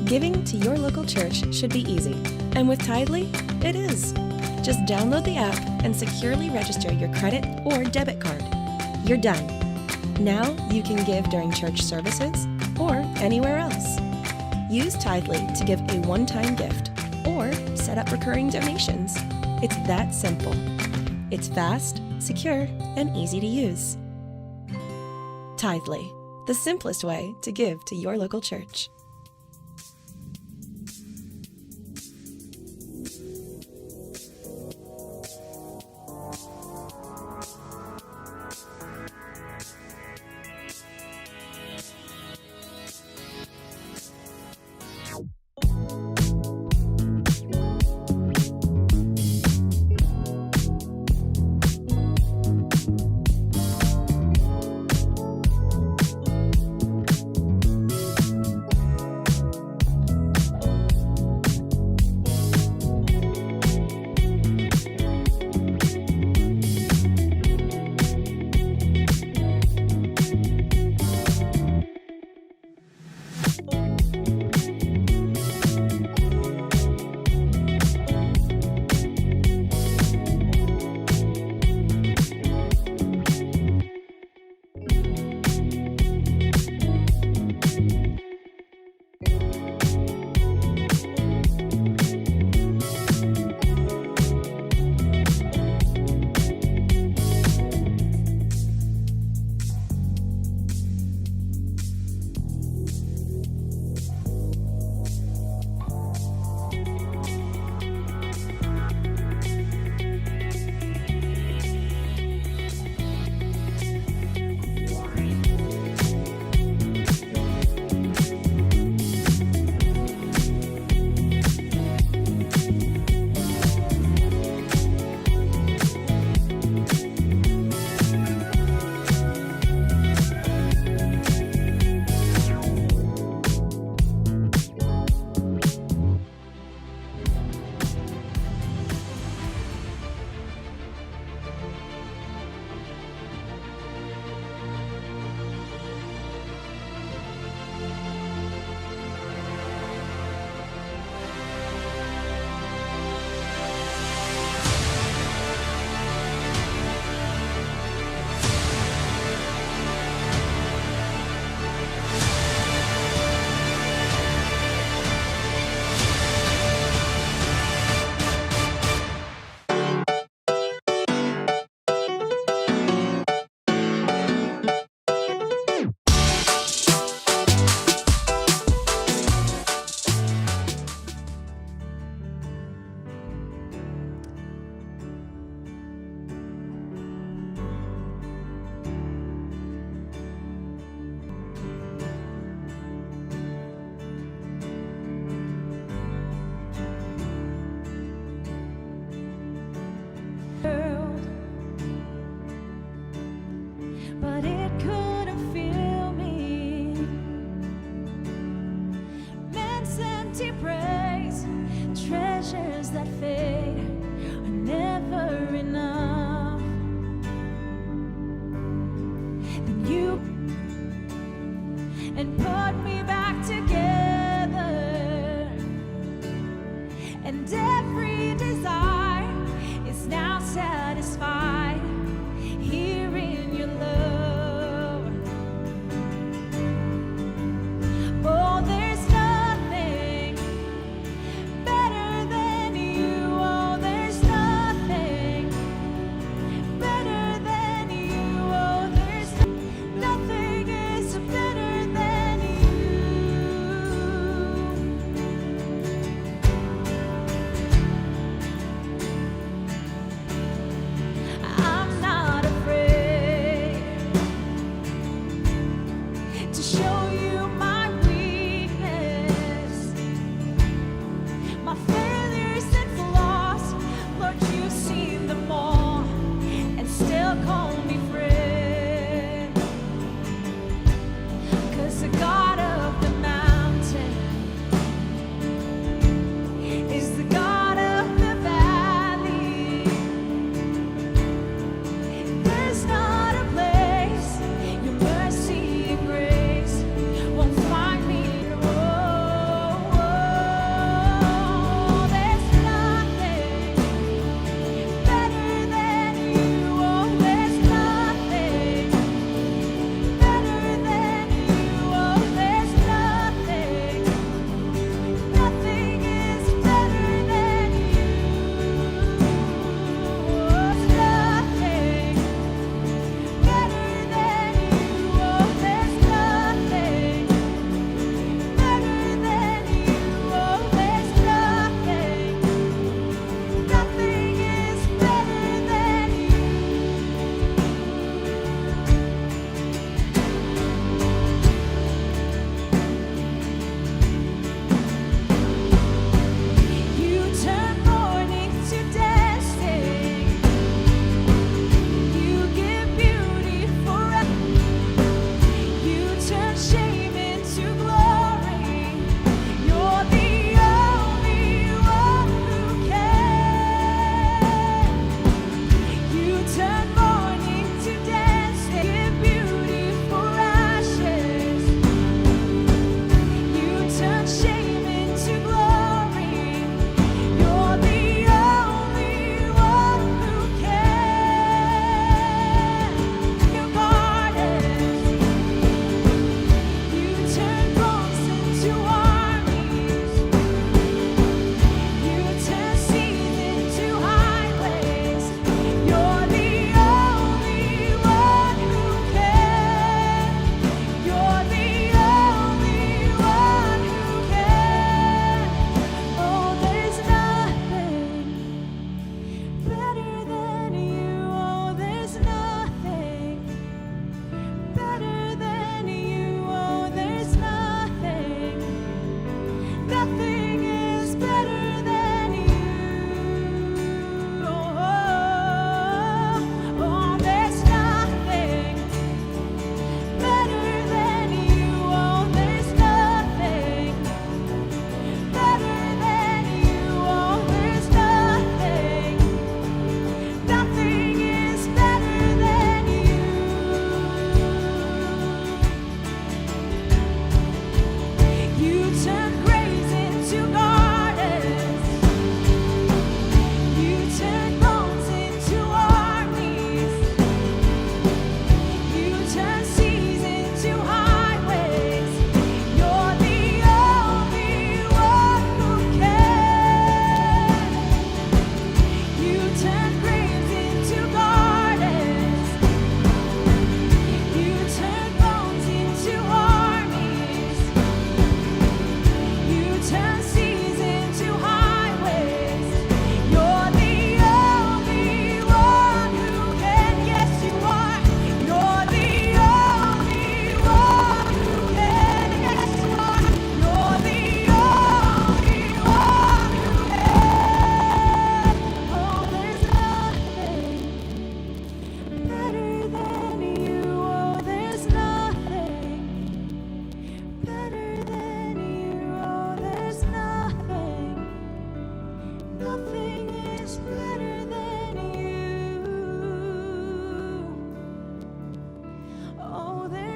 Giving to your local church should be easy, and with Tithely, it is. Just download the app and securely register your credit or debit card. You're done. Now you can give during church services or anywhere else. Use Tithely to give a one-time gift or set up recurring donations. It's that simple. It's fast, secure, and easy to use. Tithely, the simplest way to give to your local church. But it couldn't feel me. Man's empty praise, treasures that fade are never enough. Then you and put me back together, and every desire is now satisfied here in your love. Oh, there's nothing better than you. Oh, there's nothing better than you. Oh, there's nothing is better than you.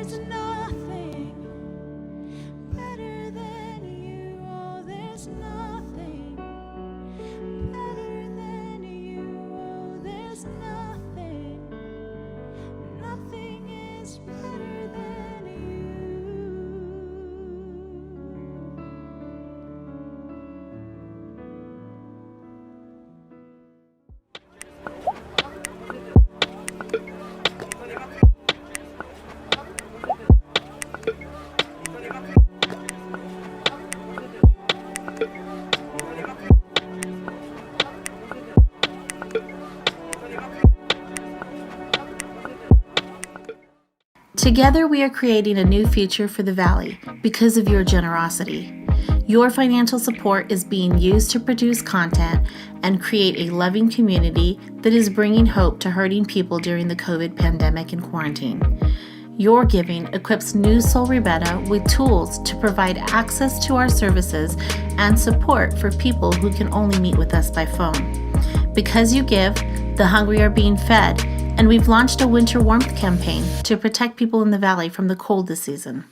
there's nothing better than you. Oh, there's nothing better than you. Oh, there's nothing. Nothing is better than you. Together, we are creating a new future for the Valley because of your generosity. Your financial support is being used to produce content and create a loving community that is bringing hope to hurting people during the COVID pandemic and quarantine. Your giving equips New Soul Rebecca with tools to provide access to our services and support for people who can only meet with us by phone. Because you give, the hungry are being fed, and we've launched a winter warmth campaign to protect people in the Valley from the cold this season.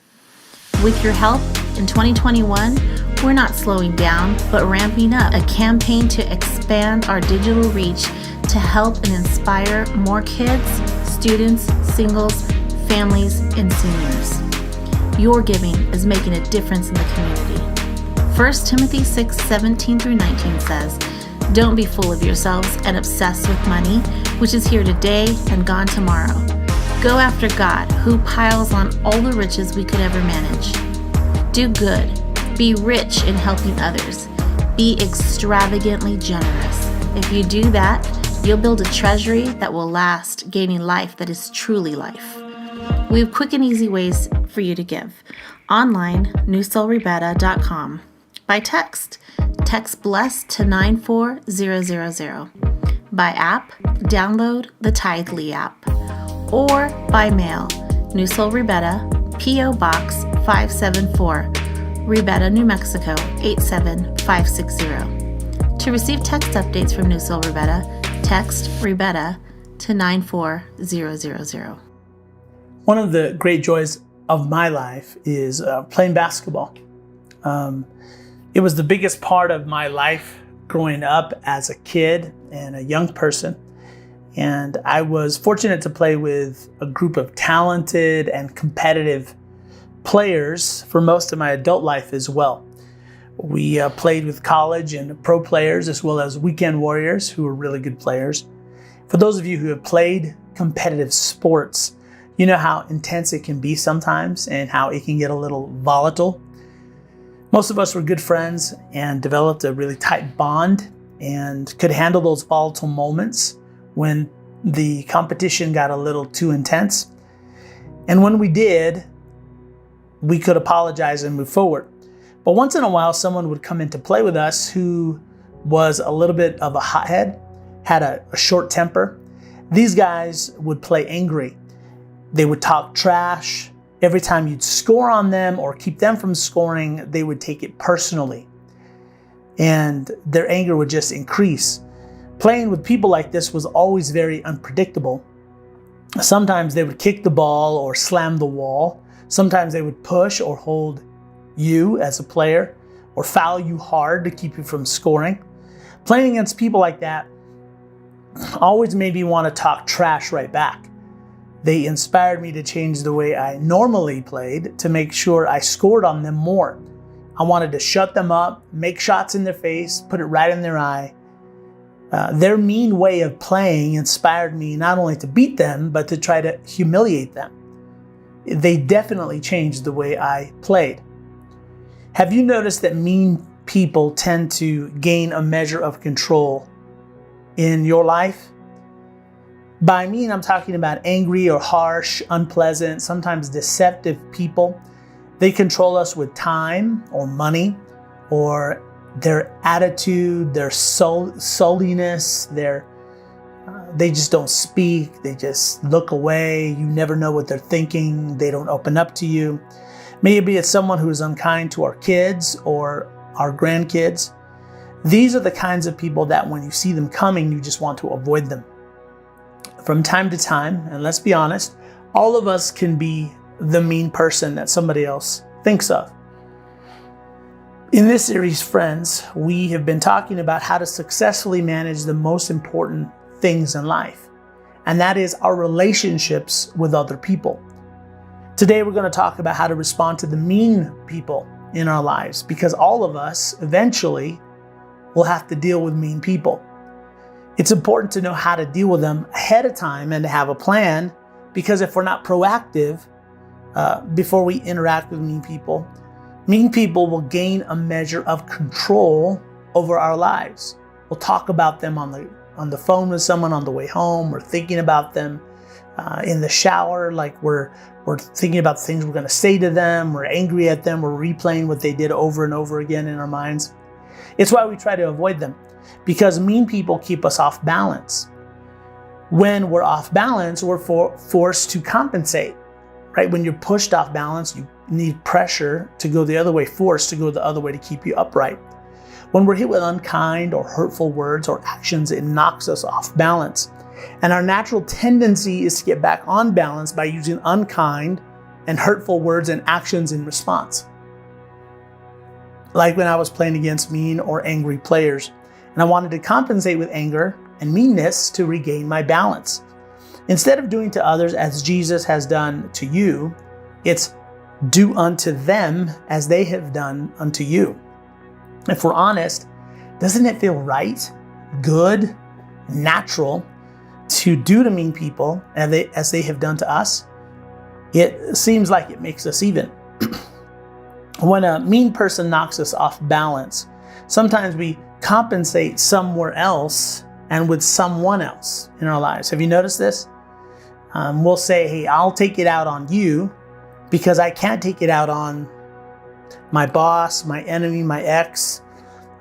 With your help, in 2021, we're not slowing down, but ramping up a campaign to expand our digital reach to help and inspire more kids, students, singles, families, and seniors. Your giving is making a difference in the community. 1 Timothy 6:17-19 says, "Don't be full of yourselves and obsessed with money, which is here today and gone tomorrow. Go after God, who piles on all the riches we could ever manage. Do good. Be rich in helping others. Be extravagantly generous. If you do that, you'll build a treasury that will last, gaining life that is truly life." We have quick and easy ways for you to give. Online, newsoulrebecca.com. By text BLESS to 94000. By app, download the Tithely app. Or by mail, New Soul Rebecca, P.O. Box 574, Rebecca, New Mexico 87560. To receive text updates from New Soul Rebecca, text Rebecca to 94000. One of the great joys of my life is playing basketball. It was the biggest part of my life growing up as a kid and a young person. And I was fortunate to play with a group of talented and competitive players for most of my adult life as well. We played with college and pro players as well as weekend warriors who were really good players. For those of you who have played competitive sports, you know how intense it can be sometimes and how it can get a little volatile. Most of us were good friends and developed a really tight bond and could handle those volatile moments when the competition got a little too intense. And when we did, we could apologize and move forward. But once in a while, someone would come in to play with us who was a little bit of a hothead, had a short temper. These guys would play angry. They would talk trash. Every time you'd score on them or keep them from scoring, they would take it personally. And their anger would just increase. Playing with people like this was always very unpredictable. Sometimes they would kick the ball or slam the wall. Sometimes they would push or hold you as a player or foul you hard to keep you from scoring. Playing against people like that always made me want to talk trash right back. They inspired me to change the way I normally played to make sure I scored on them more. I wanted to shut them up, make shots in their face, put it right in their eye. Their mean way of playing inspired me not only to beat them, but to try to humiliate them. They definitely changed the way I played. Have you noticed that mean people tend to gain a measure of control in your life? By mean, I'm talking about angry or harsh, unpleasant, sometimes deceptive people. They control us with time or money or their attitude, their sulliness, they just don't speak. They just look away. You never know what they're thinking. They don't open up to you. Maybe it's someone who is unkind to our kids or our grandkids. These are the kinds of people that when you see them coming, you just want to avoid them. From time to time, and let's be honest, all of us can be the mean person that somebody else thinks of. In this series, friends, we have been talking about how to successfully manage the most important things in life, and that is our relationships with other people. Today, we're going to talk about how to respond to the mean people in our lives, because all of us eventually will have to deal with mean people. It's important to know how to deal with them ahead of time and to have a plan, because if we're not proactive before we interact with mean people will gain a measure of control over our lives. We'll talk about them on the phone with someone on the way home. We're thinking about them in the shower, like we're thinking about the things we're going to say to them. We're angry at them. We're replaying what they did over and over again in our minds. It's why we try to avoid them, because mean people keep us off balance. When we're off balance, we're forced to compensate, right? When you're pushed off balance, you need pressure to go the other way, forced to go the other way to keep you upright. When we're hit with unkind or hurtful words or actions, it knocks us off balance. And our natural tendency is to get back on balance by using unkind and hurtful words and actions in response. Like when I was playing against mean or angry players, and I wanted to compensate with anger and meanness to regain my balance. Instead of doing to others as Jesus has done to you, it's do unto them as they have done unto you. If we're honest, doesn't it feel right, good, natural to do to mean people as they have done to us? It seems like it makes us even. When a mean person knocks us off balance, sometimes we compensate somewhere else and with someone else in our lives. Have you noticed this? We'll say, hey, I'll take it out on you because I can't take it out on my boss, my enemy, my ex,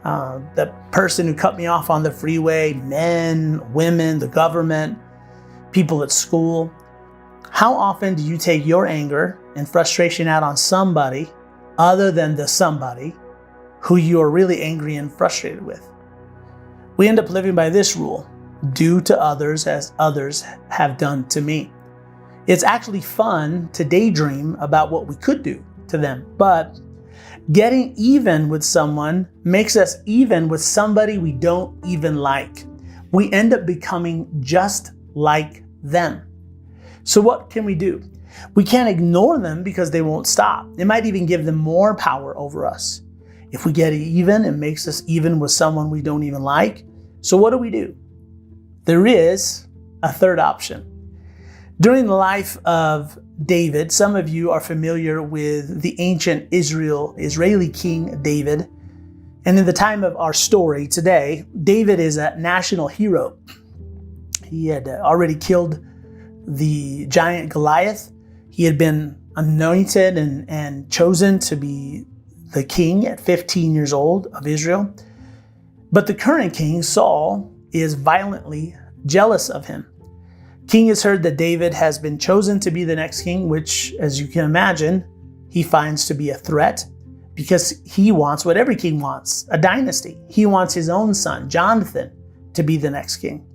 the person who cut me off on the freeway, men, women, the government, people at school. How often do you take your anger and frustration out on somebody other than the somebody who you are really angry and frustrated with? We end up living by this rule: do to others as others have done to me. It's actually fun to daydream about what we could do to them, but getting even with someone makes us even with somebody we don't even like. We end up becoming just like them. So what can we do? We can't ignore them because they won't stop. It might even give them more power over us. If we get even, it makes us even with someone we don't even like. So what do? There is a third option. During the life of David, some of you are familiar with the ancient Israeli king David. And in the time of our story today, David is a national hero. He had already killed the giant Goliath. He had been anointed and chosen to be the king at 15 years old of Israel. But the current king, Saul, is violently jealous of him. King has heard that David has been chosen to be the next king, which, as you can imagine, he finds to be a threat because he wants what every king wants, a dynasty. He wants his own son, Jonathan, to be the next king.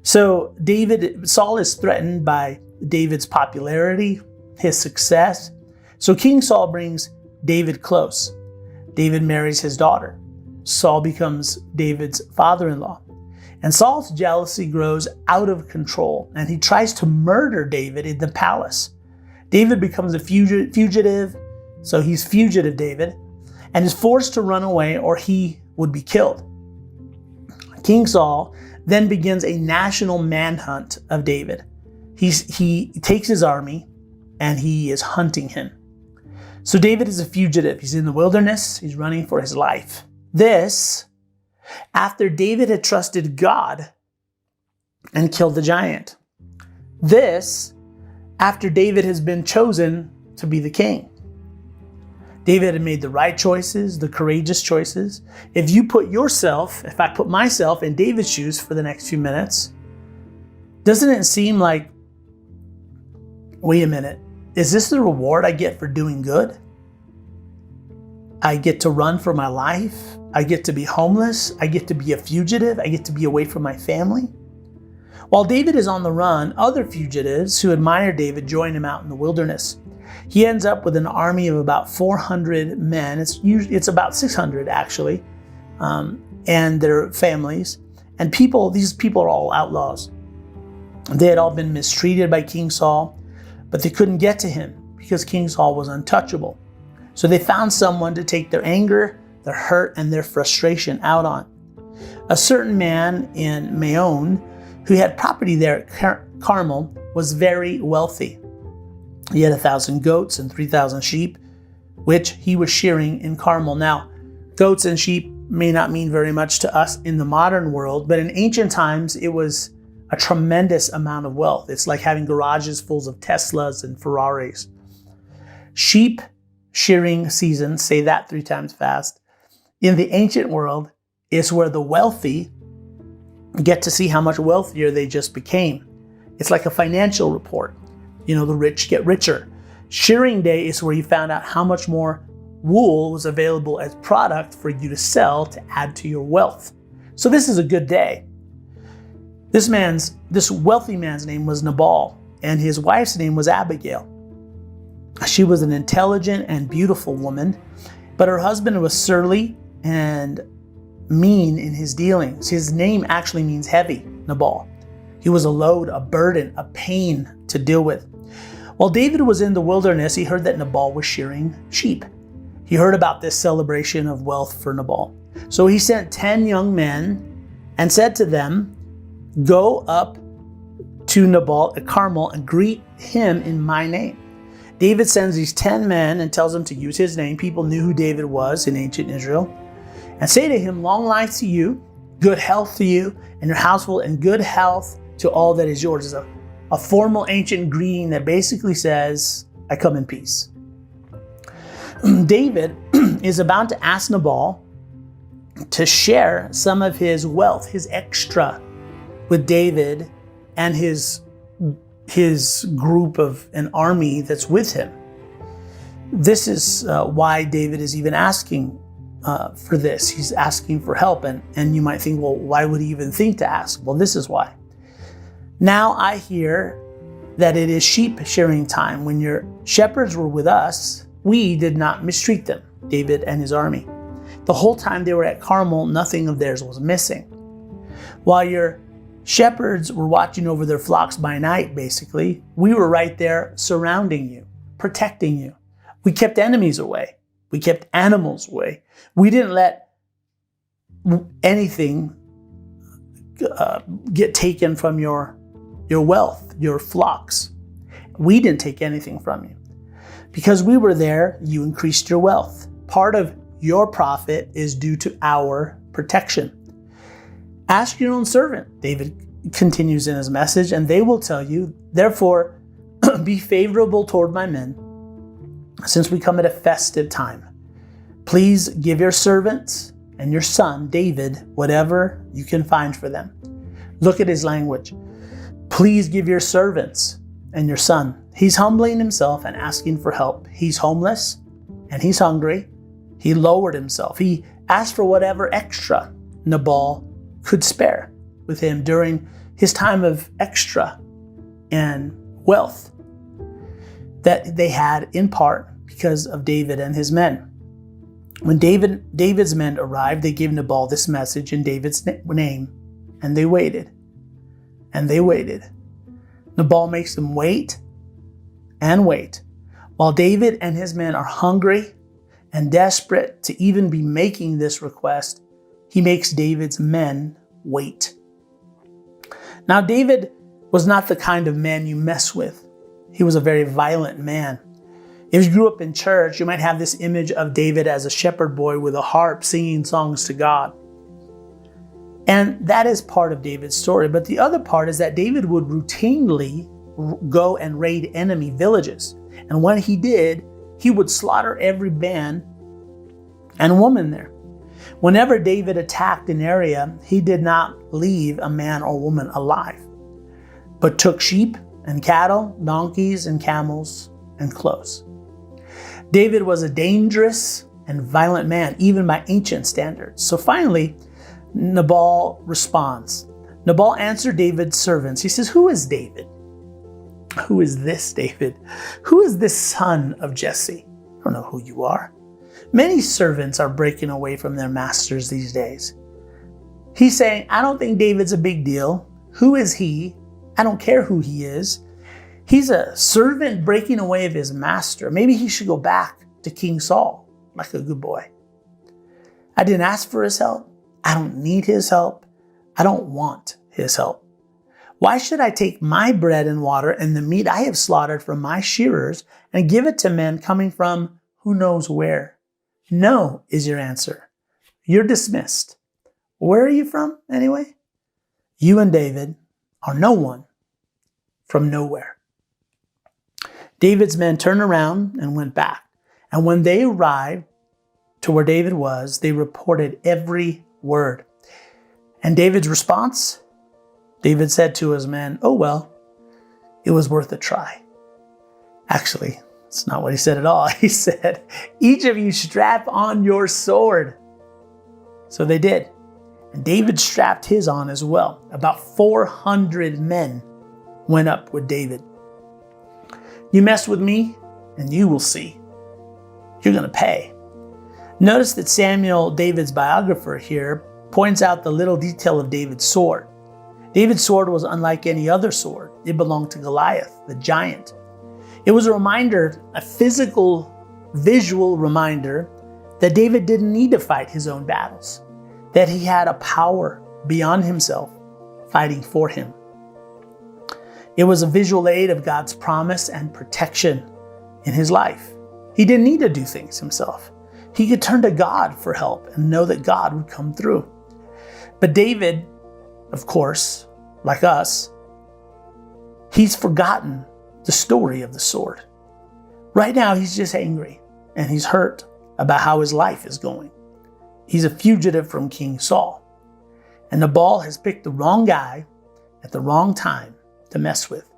So Saul is threatened by David's popularity, his success. So King Saul brings David close. David marries his daughter. Saul becomes David's father-in-law. And Saul's jealousy grows out of control, and he tries to murder David in the palace. David becomes a fugitive, so he's fugitive David, and is forced to run away or he would be killed. King Saul then begins a national manhunt of David. He takes his army and he is hunting him. So David is a fugitive. He's in the wilderness. He's running for his life. This, after David had trusted God and killed the giant. This, after David has been chosen to be the king. David had made the right choices, the courageous choices. If I put myself in David's shoes for the next few minutes, doesn't it seem like, wait a minute, is this the reward I get for doing good? I get to run for my life. I get to be homeless. I get to be a fugitive. I get to be away from my family. While David is on the run, other fugitives who admire David join him out in the wilderness. He ends up with an army of about 400 men. It's about 600 actually, and their families. And these people are all outlaws. They had all been mistreated by King Saul, but they couldn't get to him because King Saul was untouchable. So they found someone to take their anger, their hurt, and their frustration out on. A certain man in Maon, who had property there at Carmel, was very wealthy. He had 1,000 goats and 3,000 sheep, which he was shearing in Carmel. Now, goats and sheep may not mean very much to us in the modern world, but in ancient times, it was a tremendous amount of wealth. It's like having garages full of Teslas and Ferraris. Sheep shearing season, say that 3 times fast, in the ancient world is where the wealthy get to see how much wealthier they just became. It's like a financial report. The rich get richer. Shearing day is where you found out how much more wool was available as product for you to sell to add to your wealth. So this is a good day. This wealthy man's name was Nabal, and his wife's name was Abigail. She was an intelligent and beautiful woman, but her husband was surly and mean in his dealings. His name actually means heavy, Nabal. He was a load, a burden, a pain to deal with. While David was in the wilderness, he heard that Nabal was shearing sheep. He heard about this celebration of wealth for Nabal. So he sent 10 young men and said to them, "Go up to Nabal at Carmel and greet him in my name." David sends these 10 men and tells them to use his name. People knew who David was in ancient Israel. And say to him, "Long life to you, good health to you and your household, and good health to all that is yours." It's a formal ancient greeting that basically says, "I come in peace." David is about to ask Nabal to share some of his wealth, his extra, with David and his group of an army that's with him. This is why David is even asking for this. He's asking for help. And you might think, well, why would he even think to ask? Well, this is why. Now I hear that it is sheep shearing time. When your shepherds were with us, we did not mistreat them, David and his army. The whole time they were at Carmel, nothing of theirs was missing. While your shepherds were watching over their flocks by night, basically, we were right there surrounding you, protecting you. We kept enemies away. We kept animals away. We didn't let anything get taken from your wealth, your flocks. We didn't take anything from you. Because we were there, you increased your wealth. Part of your profit is due to our protection. Ask your own servant, David continues in his message, and they will tell you, therefore, be favorable toward my men, since we come at a festive time. Please give your servants and your son, David, whatever you can find for them. Look at his language. Please give your servants and your son. He's humbling himself and asking for help. He's homeless and he's hungry. He lowered himself. He asked for whatever extra Nabal could spare with him during his time of extra and wealth that they had in part because of David and his men. When David's men arrived, they gave Nabal this message in David's name, and they waited. And they waited. Nabal makes them wait and wait. While David and his men are hungry and desperate to even be making this request, he makes David's men wait. Now, David was not the kind of man you mess with. He was a very violent man. If you grew up in church, you might have this image of David as a shepherd boy with a harp singing songs to God. And that is part of David's story. But the other part is that David would routinely go and raid enemy villages. And when he did, he would slaughter every man and woman there. Whenever David attacked an area, he did not leave a man or woman alive, but took sheep and cattle, donkeys and camels and clothes. David was a dangerous and violent man, even by ancient standards. So finally, Nabal responds. Nabal answered David's servants. He says, "Who is David? Who is this David? Who is this son of Jesse? I don't know who you are." Many servants are breaking away from their masters these days. He's saying, "I don't think David's a big deal. Who is he? I don't care who he is. He's a servant breaking away of his master. Maybe he should go back to King Saul like a good boy. I didn't ask for his help. I don't need his help. I don't want his help. Why should I take my bread and water and the meat I have slaughtered from my shearers and give it to men coming from who knows where? No, is your answer. You're dismissed. Where are you from, anyway? You and David are no one from nowhere." David's men turned around and went back. And when they arrived to where David was, they reported every word. And David's response? David said to his men, "Oh, well, it was worth a try." Actually, it's not what he said at all. He said, "Each of you strap on your sword." So they did. And David strapped his on as well. About 400 men went up with David. You mess with me, and you will see. You're going to pay. Notice that Samuel, David's biographer here, points out the little detail of David's sword. David's sword was unlike any other sword. It belonged to Goliath, the giant. It was a reminder, a physical, visual reminder that David didn't need to fight his own battles, that he had a power beyond himself fighting for him. It was a visual aid of God's promise and protection in his life. He didn't need to do things himself. He could turn to God for help and know that God would come through. But David, of course, like us, he's forgotten the story of the sword. Right now, he's just angry and he's hurt about how his life is going. He's a fugitive from King Saul. And Nabal has picked the wrong guy at the wrong time to mess with.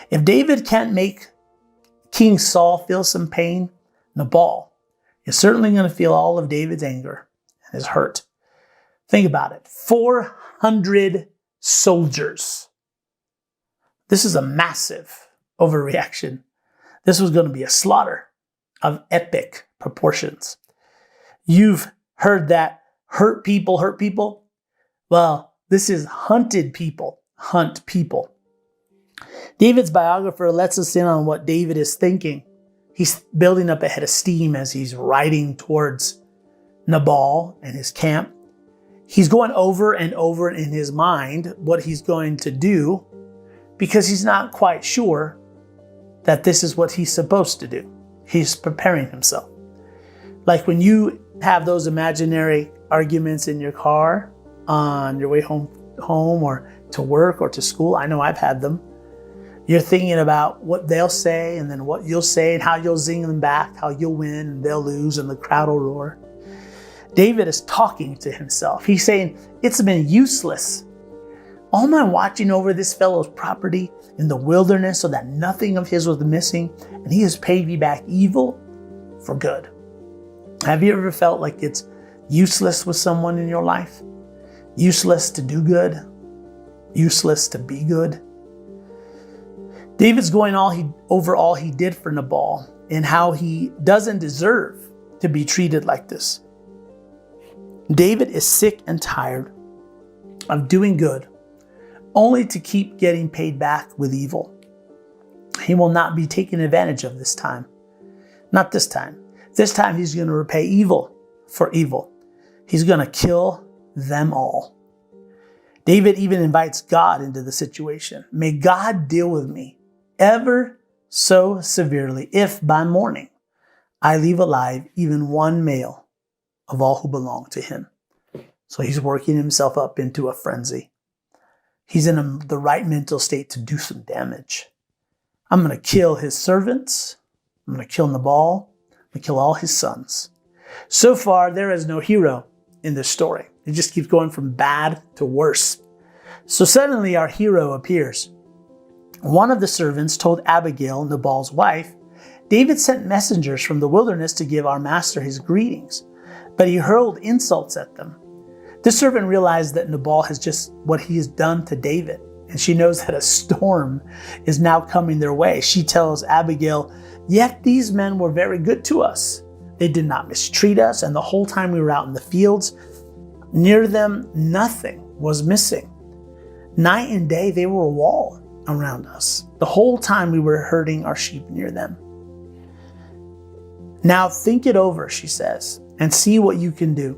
If David can't make King Saul feel some pain, Nabal is certainly going to feel all of David's anger and his hurt. Think about it. 400 soldiers. This is a massive overreaction. This was going to be a slaughter of epic proportions. You've heard that hurt people hurt people. Well, this is hunted people hunt people. David's biographer lets us in on what David is thinking. He's building up a head of steam as he's riding towards Nabal and his camp. He's going over and over in his mind what he's going to do because he's not quite sure that this is what he's supposed to do. He's preparing himself. Like when you have those imaginary arguments in your car on your way home or to work or to school. I know I've had them. You're thinking about what they'll say and then what you'll say and how you'll zing them back, how you'll win and they'll lose and the crowd will roar. David is talking to himself. He's saying, it's been useless. All my watching over this fellow's property in the wilderness so that nothing of his was missing, and he has paid me back evil for good. Have you ever felt like it's useless with someone in your life? Useless to do good? Useless to be good? David's going over all he did for Nabal and how he doesn't deserve to be treated like this. David is sick and tired of doing good only to keep getting paid back with evil. He will not be taken advantage of this time. Not this time. This time he's going to repay evil for evil. He's going to kill them all. David even invites God into the situation. May God deal with me ever so severely if by morning I leave alive even one male of all who belong to him. So he's working himself up into a frenzy. He's in the right mental state to do some damage. I'm going to kill his servants. I'm going to kill Nabal. I'm going to kill all his sons. So far, there is no hero in this story. It just keeps going from bad to worse. So suddenly our hero appears. One of the servants told Abigail, Nabal's wife, David sent messengers from the wilderness to give our master his greetings, but he hurled insults at them. This servant realized that Nabal has just what he has done to David, and she knows that a storm is now coming their way. She tells Abigail, "Yet these men were very good to us. They did not mistreat us, and the whole time we were out in the fields, near them nothing was missing. Night and day they were a wall around us. The whole time we were herding our sheep near them." "Now think it over," she says, "and see what you can do,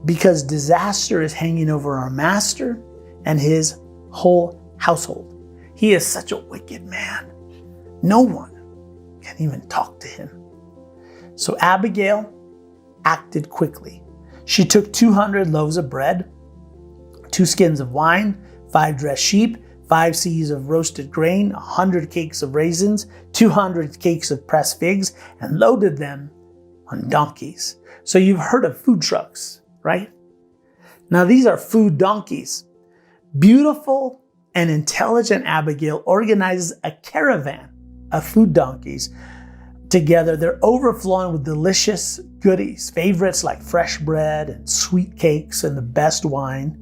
because disaster is hanging over our master and his whole household. He is such a wicked man. No one can even talk to him." So Abigail acted quickly. She took 200 loaves of bread, 2 skins of wine, 5 dressed sheep, 5 seahs of roasted grain, 100 cakes of raisins, 200 cakes of pressed figs, and loaded them on donkeys. So you've heard of food trucks, right? Now these are food donkeys. Beautiful and intelligent Abigail organizes a caravan of food donkeys. Together, they're overflowing with delicious goodies, favorites like fresh bread and sweet cakes and the best wine.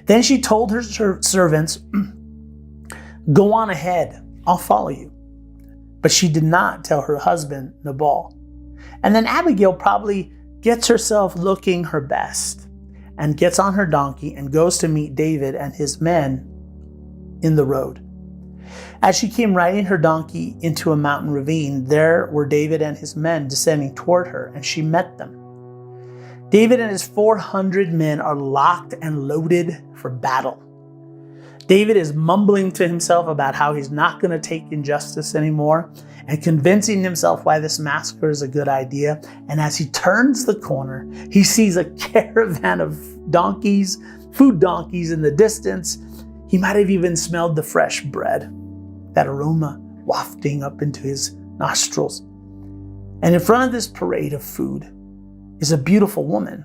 Then she told her servants, "Go on ahead, I'll follow you." But she did not tell her husband, Nabal. And then Abigail probably gets herself looking her best and gets on her donkey and goes to meet David and his men in the road. As she came riding her donkey into a mountain ravine, there were David and his men descending toward her, and she met them. David and his 400 men are locked and loaded for battle. David is mumbling to himself about how he's not going to take injustice anymore and convincing himself why this massacre is a good idea. And as he turns the corner, he sees a caravan of donkeys, food donkeys in the distance. He might have even smelled the fresh bread, that aroma wafting up into his nostrils. And in front of this parade of food is a beautiful woman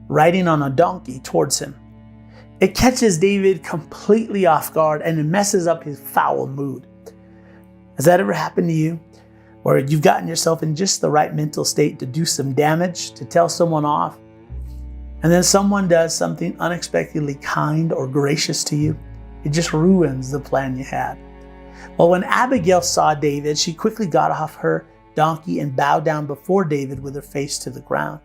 riding on a donkey towards him. It catches David completely off guard and it messes up his foul mood. Has that ever happened to you? Where you've gotten yourself in just the right mental state to do some damage, to tell someone off, and then someone does something unexpectedly kind or gracious to you? It just ruins the plan you had. Well, when Abigail saw David, she quickly got off her donkey and bowed down before David with her face to the ground.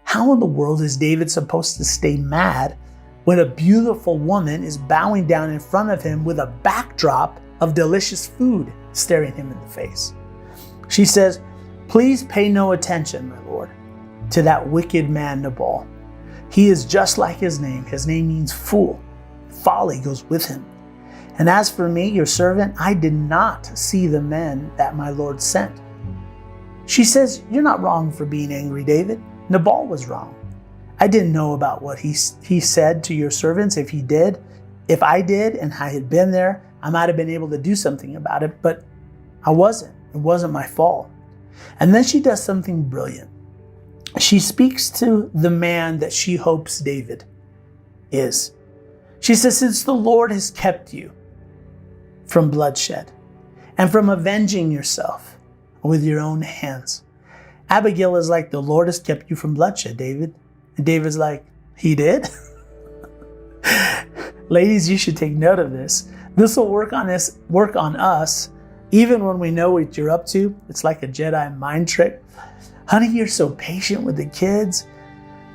How in the world is David supposed to stay mad when a beautiful woman is bowing down in front of him with a backdrop of delicious food staring him in the face? She says, "Please pay no attention, my lord, to that wicked man Nabal. He is just like his name. His name means fool. Folly goes with him. And as for me, your servant, I did not see the men that my lord sent." She says, "You're not wrong for being angry, David. Nabal was wrong. I didn't know about what he said to your servants. If I did and I had been there, I might have been able to do something about it, but I wasn't. It wasn't my fault." And then she does something brilliant. She speaks to the man that she hopes David is. She says, "Since the Lord has kept you from bloodshed and from avenging yourself with your own hands." Abigail is like, "The Lord has kept you from bloodshed, David." And David's like, "He did?" Ladies, you should take note of this. This will work on us, even when we know what you're up to. It's like a Jedi mind trick. "Honey, you're so patient with the kids.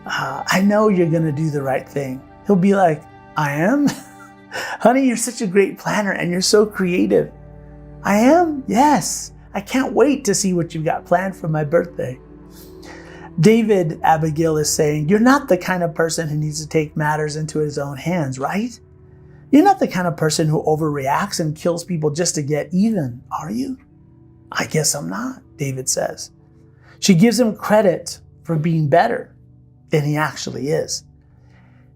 I know you're going to do the right thing." He'll be like, "I am?" "Honey, you're such a great planner and you're so creative." "I am? Yes. I can't wait to see what you've got planned for my birthday." David, Abigail is saying, "You're not the kind of person who needs to take matters into his own hands, right? You're not the kind of person who overreacts and kills people just to get even, are you?" "I guess I'm not," David says. She gives him credit for being better than he actually is.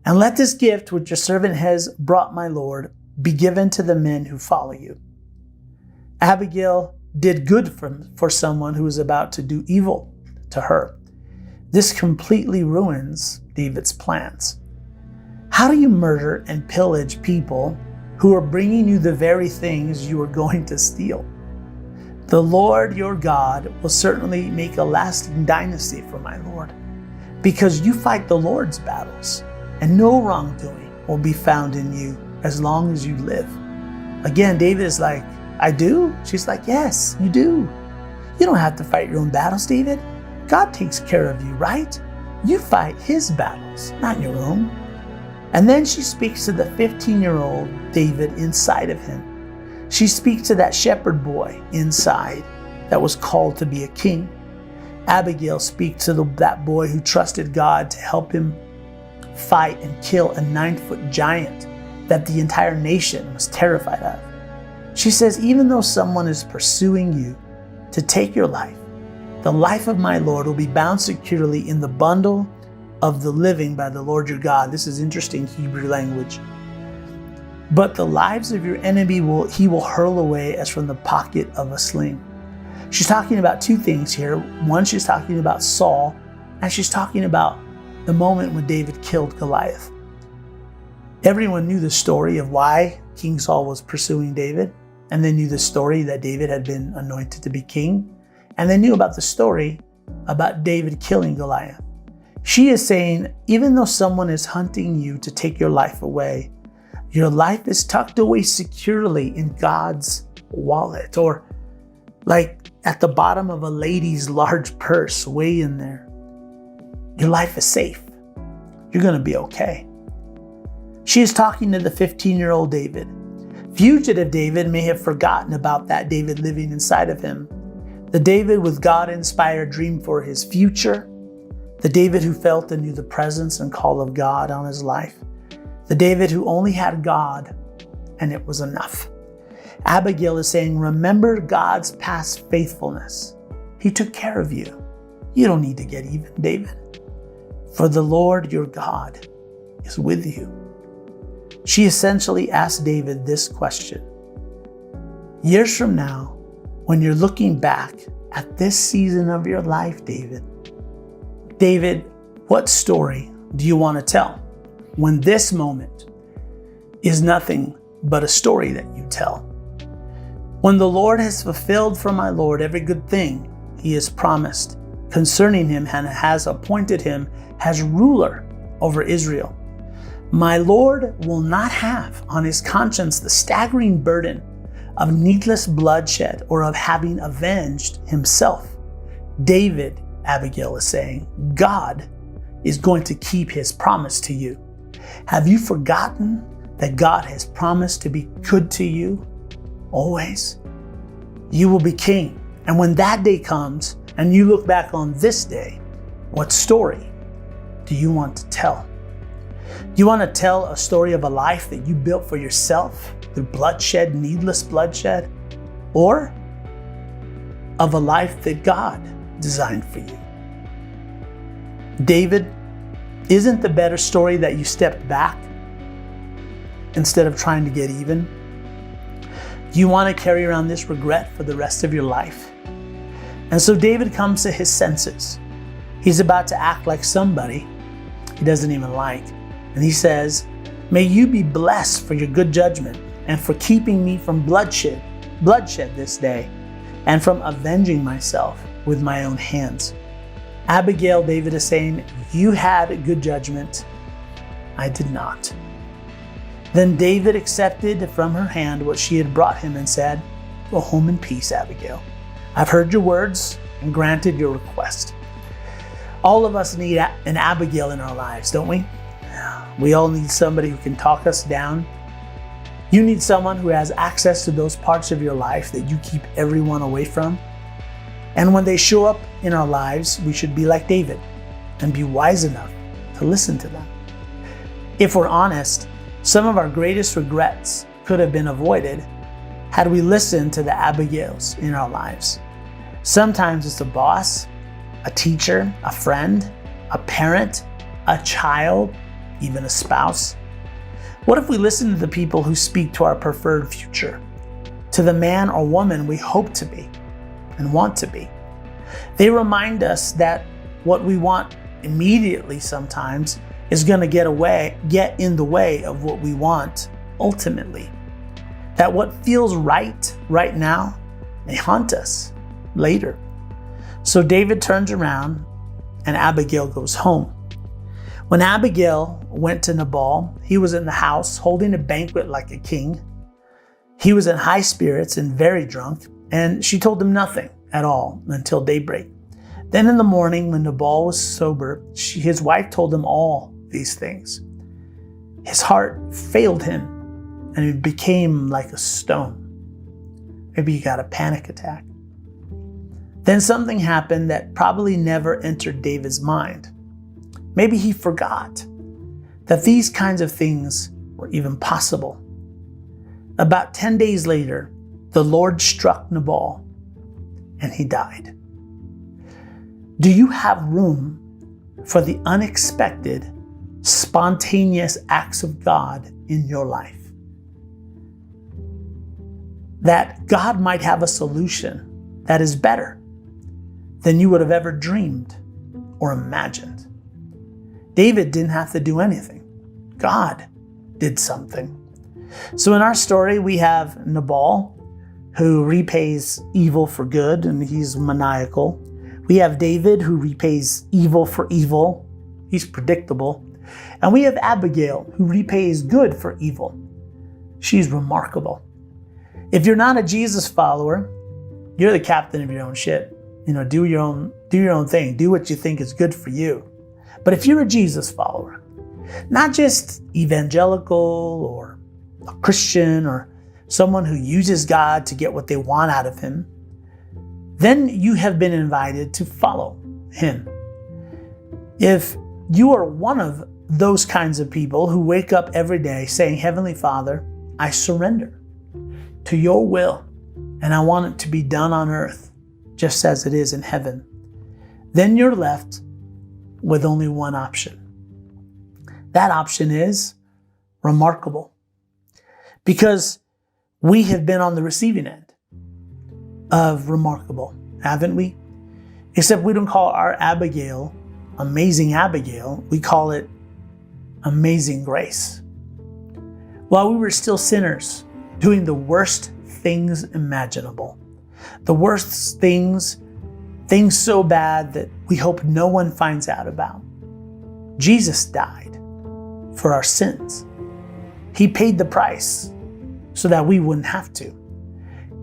"And let this gift which your servant has brought my lord be given to the men who follow you." Abigail did good for someone who was about to do evil to her. This completely ruins David's plans. How do you murder and pillage people who are bringing you the very things you are going to steal? The Lord your God will certainly make a lasting dynasty for my Lord, because you fight the Lord's battles and no wrongdoing will be found in you as long as you live. Again, David is like, I do? She's like, yes, you do. You don't have to fight your own battles, David. God takes care of you, right? You fight his battles, not your own. And then she speaks to the 15-year-old David inside of him. She speaks to that shepherd boy inside that was called to be a king. Abigail speaks to that boy who trusted God to help him fight and kill a 9-foot giant that the entire nation was terrified of. She says, even though someone is pursuing you to take your life, the life of my Lord will be bound securely in the bundle of the living by the Lord your God. This is interesting Hebrew language. But the lives of your enemy he will hurl away as from the pocket of a sling. She's talking about two things here. One, she's talking about Saul, and she's talking about the moment when David killed Goliath. Everyone knew the story of why King Saul was pursuing David, and they knew the story that David had been anointed to be king, and they knew about the story about David killing Goliath. She is saying, even though someone is hunting you to take your life away, your life is tucked away securely in God's wallet, or like at the bottom of a lady's large purse, way in there. Your life is safe. You're going to be okay. She is talking to the 15-year-old David. Fugitive David may have forgotten about that David living inside of him. The David with God-inspired dream for his future. The David who felt and knew the presence and call of God on his life. The David who only had God and it was enough. Abigail is saying, remember God's past faithfulness. He took care of you. You don't need to get even, David. For the Lord your God is with you. She essentially asked David this question. Years from now, when you're looking back at this season of your life, David, what story do you want to tell when this moment is nothing but a story that you tell? When the Lord has fulfilled for my Lord every good thing he has promised concerning him and has appointed him as ruler over Israel, my Lord will not have on his conscience the staggering burden of needless bloodshed or of having avenged himself. David, Abigail is saying, God is going to keep his promise to you. Have you forgotten that God has promised to be good to you always? You will be king. And when that day comes and you look back on this day, what story do you want to tell? Do you want to tell a story of a life that you built for yourself through bloodshed, needless bloodshed, or of a life that God designed for you? David, isn't the better story that you stepped back instead of trying to get even? Do you want to carry around this regret for the rest of your life? And so David comes to his senses. He's about to act like somebody he doesn't even like. And he says, may you be blessed for your good judgment and for keeping me from bloodshed this day and from avenging myself with my own hands. Abigail, David is saying, you had good judgment. I did not. Then David accepted from her hand what she had brought him and said, go home in peace, Abigail. I've heard your words and granted your request. All of us need an Abigail in our lives, don't we? We all need somebody who can talk us down. You need someone who has access to those parts of your life that you keep everyone away from. And when they show up in our lives, we should be like David and be wise enough to listen to them. If we're honest, some of our greatest regrets could have been avoided had we listened to the Abigails in our lives. Sometimes it's a boss, a teacher, a friend, a parent, a child, even a spouse. What if we listen to the people who speak to our preferred future, to the man or woman we hope to be and want to be? They remind us that what we want immediately sometimes is going to get in the way of what we want ultimately. That what feels right now may haunt us later. So David turns around and Abigail goes home. When Abigail went to Nabal, he was in the house holding a banquet like a king. He was in high spirits and very drunk, and she told him nothing at all until daybreak. Then in the morning, when Nabal was sober, his wife told him all these things. His heart failed him, and he became like a stone. Maybe he got a panic attack. Then something happened that probably never entered David's mind. Maybe he forgot that these kinds of things were even possible. About 10 days later, the Lord struck Nabal, and he died. Do you have room for the unexpected, spontaneous acts of God in your life? That God might have a solution that is better than you would have ever dreamed or imagined. David didn't have to do anything. God did something. So in our story, we have Nabal, who repays evil for good, and he's maniacal. We have David, who repays evil for evil. He's predictable. And we have Abigail, who repays good for evil. She's remarkable. If you're not a Jesus follower, you're the captain of your own ship. Do your own thing. Do what you think is good for you. But if you're a Jesus follower, not just evangelical or a Christian or someone who uses God to get what they want out of him, then you have been invited to follow him. If you are one of those kinds of people who wake up every day saying, Heavenly Father, I surrender to your will, and I want it to be done on earth just as it is in heaven, then you're left with only one option. That option is remarkable, because we have been on the receiving end of remarkable, haven't we? Except we don't call our Abigail Amazing Abigail. We call it Amazing Grace. While we were still sinners, doing the worst things imaginable, the worst things so bad that we hope no one finds out about, Jesus died for our sins. He paid the price so that we wouldn't have to.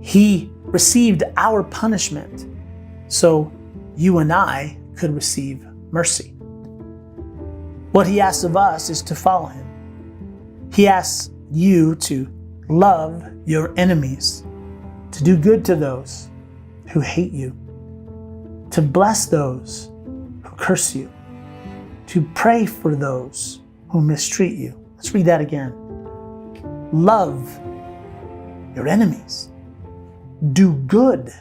He received our punishment so you and I could receive mercy. What he asks of us is to follow him. He asks you to love your enemies, to do good to those who hate you, to bless those who curse you, to pray for those who mistreat you. Let's read that again. Love your enemies. Do good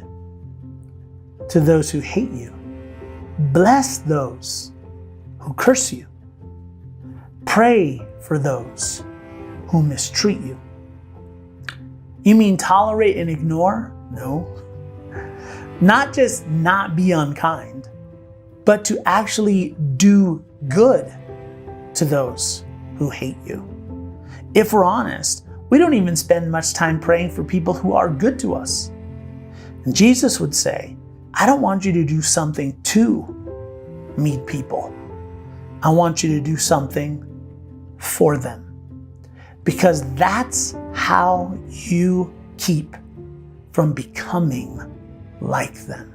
to those who hate you. Bless those who curse you. Pray for those who mistreat you. You mean tolerate and ignore? No. Not just not be unkind, but to actually do good to those who hate you. If we're honest, we don't even spend much time praying for people who are good to us. And Jesus would say, I don't want you to do something to meet people. I want you to do something for them. Because that's how you keep from becoming like them.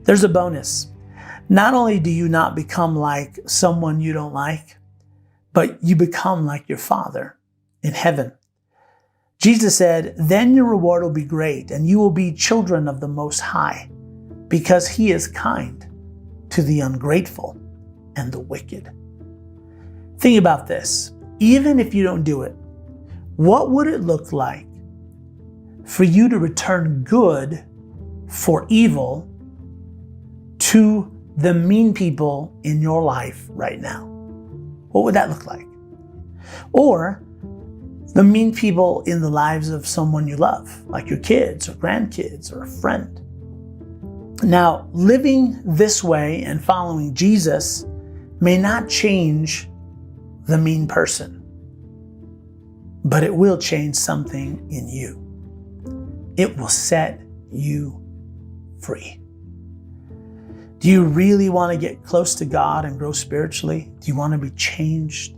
There's a bonus. Not only do you not become like someone you don't like, but you become like your Father in heaven. Jesus said, then your reward will be great, and you will be children of the Most High, because he is kind to the ungrateful and the wicked. Think about this. Even if you don't do it, what would it look like for you to return good for evil to the mean people in your life right now? What would that look like? Or the mean people in the lives of someone you love, like your kids or grandkids or a friend. Now, living this way and following Jesus may not change the mean person, but it will change something in you. It will set you free. Do you really want to get close to God and grow spiritually? Do you want to be changed?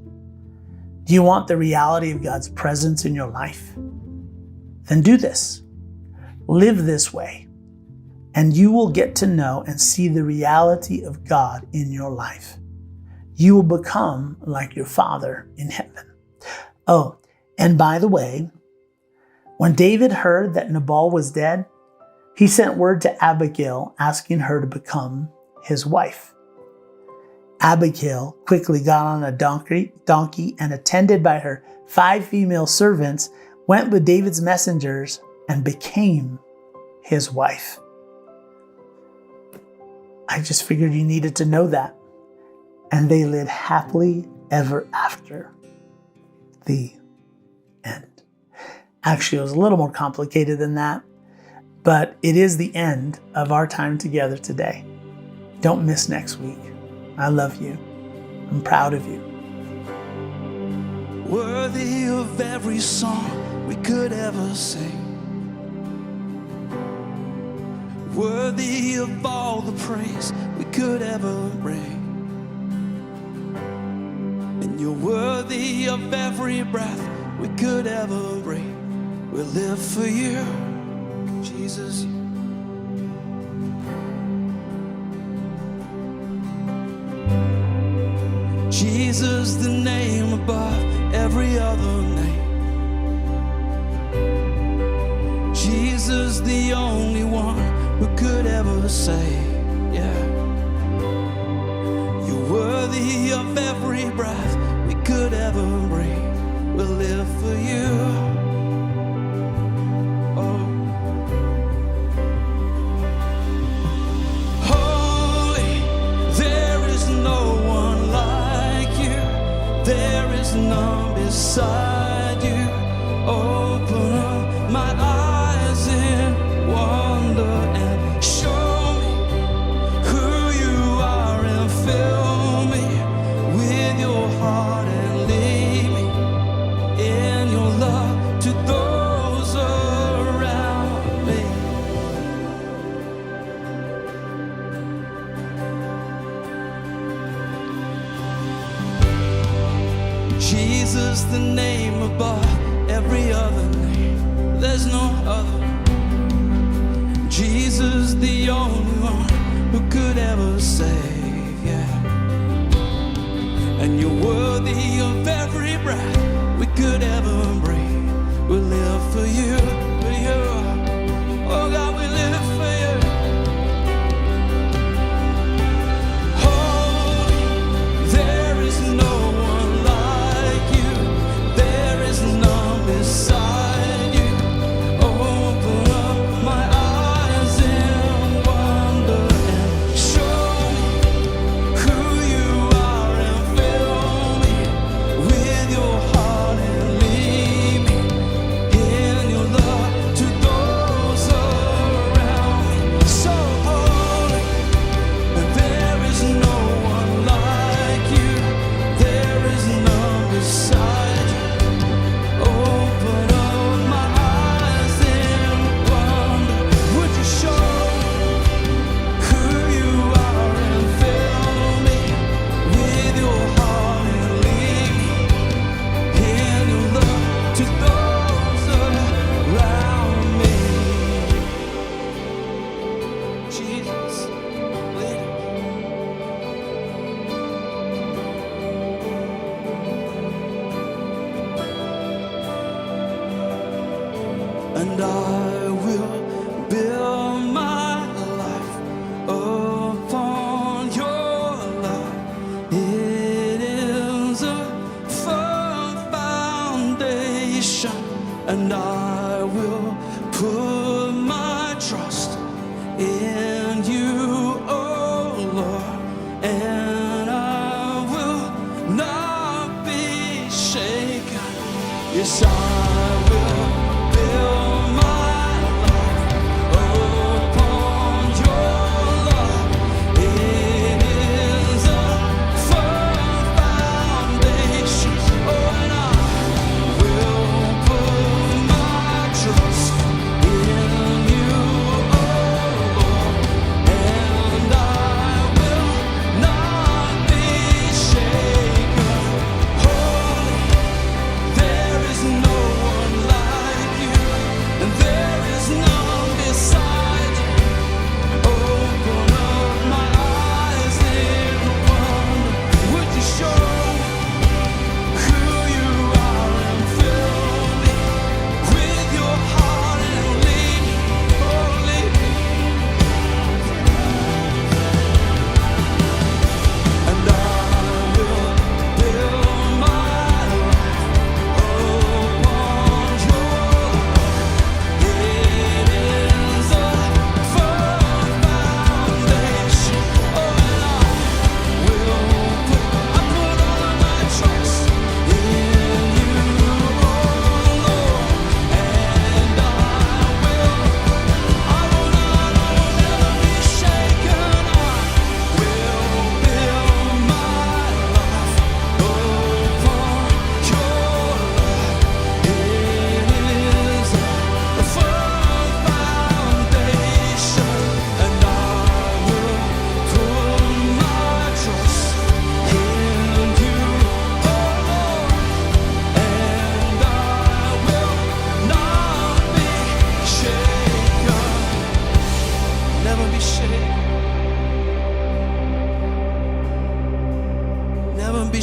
Do you want the reality of God's presence in your life? Then do this. Live this way, and you will get to know and see the reality of God in your life. You will become like your Father in heaven. Oh, and by the way, when David heard that Nabal was dead, he sent word to Abigail asking her to become his wife. Abigail quickly got on a donkey and, attended by her 5 female servants, went with David's messengers and became his wife. I just figured you needed to know that. And they lived happily ever after. The end. Actually, it was a little more complicated than that, but it is the end of our time together today. Don't miss next week. I love you. I'm proud of you. Worthy of every song we could ever sing. Worthy of all the praise we could ever bring. And you're worthy of every breath we could ever breathe. We live for you, Jesus. Jesus, the name above every other name. Jesus, the only one who could ever save. Yeah. You're worthy of every breath we could ever breathe. We'll live for you. Oh. Holy, there is no one like you. There is none beside you. Open up my eyes in wonder and show me who you are, and fill me with your heart and lead me in your love to those around me. Jesus, the name above every other name. There's no other. Jesus, the only one who could ever save, yeah. And you're worthy of every breath we could ever breathe. We live for you, for you. Oh God, we live for you. Holy, there is no one like you. There is none beside you. Open up my eyes in wonder and show me who you are, and fill me with your heart and lead me in your love to those around me. So holy, and there is no one like you. There is none beside you. Open up my eyes in wonder. Would you show who you are, and fill me with your heart and lead me in your love to those around me. Jesus, lead us. And I will build my life upon your love. It is a firm foundation, and I will put my trust in you, oh Lord, and I will not be shaken. Yes, I will build my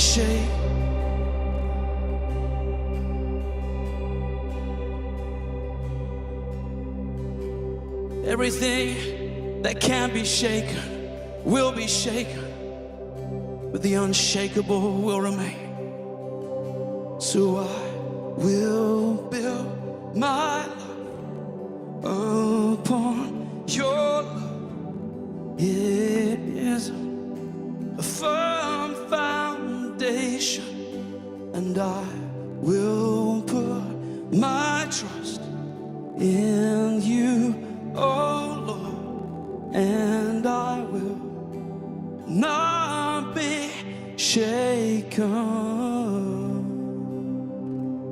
shaken. Everything that can be shaken will be shaken, but the unshakable will remain. So I will build my life upon your love. It is a firm foundation, and I will put my trust in you, oh Lord, and I will not be shaken.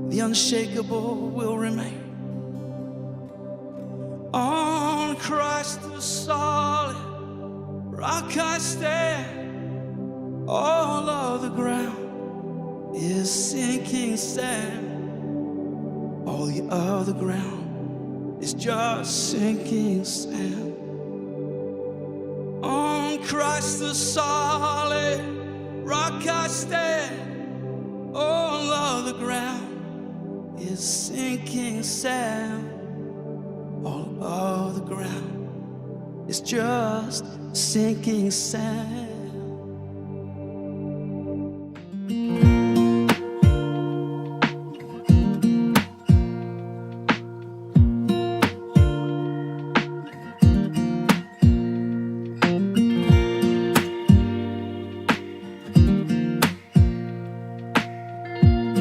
The unshakable will remain. On Christ the solid rock I stand. All of the ground is sinking sand. All the other ground is just sinking sand. On Christ the solid rock I stand. All of the ground is sinking sand. All of the ground is just sinking sand.